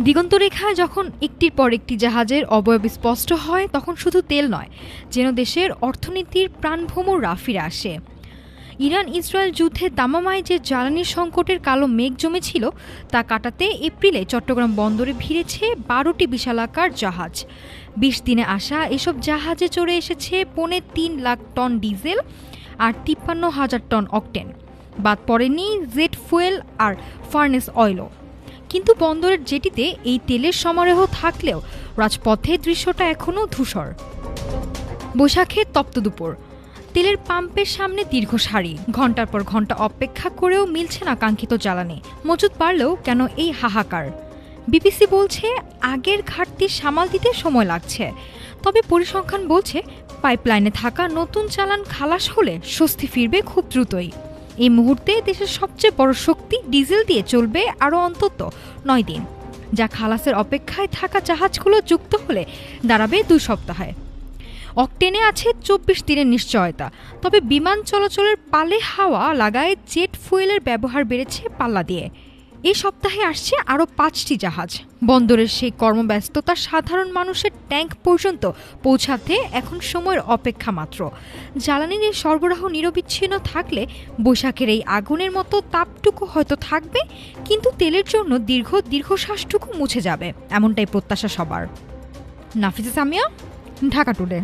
দিগন্তরেখায় যখন একটির পর একটি জাহাজের অবয়ব স্পষ্ট হয়, তখন শুধু তেল নয়, যেন দেশের অর্থনীতির প্রাণভ্রমর ফিরে আসে। ইরান ইসরায়েল যুদ্ধে দামামায় যে জ্বালানি সংকটের কালো মেঘ জমেছিল, তা কাটাতে এপ্রিলে চট্টগ্রাম বন্দরে ভিড়েছে ১২টি বিশালাকার জাহাজ। ২০ দিনে আসা এসব জাহাজে চড়ে এসেছে ৩.৫ লাখ টন ডিজেল আর ৫৩,০০০ টন অকটেন। বাদ পড়েনি জেট ফুয়েল আর ফার্নেস অয়েলও। কিন্তু বন্দরের জেটিতে এই তেলের সমারোহ থাকলেও রাজপথের দৃশ্যটা এখনও ধূসর। বৈশাখের তপ্ত দুপুর, তেলের পাম্পের সামনে দীর্ঘ সারি, ঘন্টার পর ঘন্টা অপেক্ষা করেও মিলছে না কাঙ্ক্ষিত জ্বালানি। মজুদ বাড়লেও কেন এই হাহাকার? বিবিসি বলছে আগের ঘাটতি সামাল দিতে সময় লাগছে, তবে পরিসংখ্যান বলছে পাইপলাইনে থাকা নতুন চালান খালাস হলে স্বস্তি ফিরবে খুব দ্রুতই। এই মুহূর্তে দেশের সবচেয়ে বড় শক্তি ডিজেল দিয়ে চলবে আরও অন্তত ৯ দিন, যা খালাসের অপেক্ষায় থাকা জাহাজগুলো যুক্ত হলে দাঁড়াবে ২ সপ্তাহে। অকটেনে আছে ২৪ দিনের নিশ্চয়তা, তবে বিমান চলাচলের পালে হাওয়া লাগায় জেট ফুয়েলের ব্যবহার বেড়েছে পাল্লা দিয়ে। এই সপ্তাহে আসছে আরও ৫টি জাহাজ। বন্দরের সেই কর্মব্যস্ততা সাধারণ মানুষের ট্যাঙ্ক পর্যন্ত পৌঁছাতে এখন সময়ের অপেক্ষা মাত্র। জ্বালানির এই সরবরাহ নিরবিচ্ছিন্ন থাকলে বৈশাখের এই আগুনের মতো তাপটুকু হয়তো থাকবে, কিন্তু তেলের জন্য দীর্ঘশ্বাসটুকু মুছে যাবে, এমনটাই প্রত্যাশা সবার। নাফিসা সামিয়া, ঢাকা টুডে।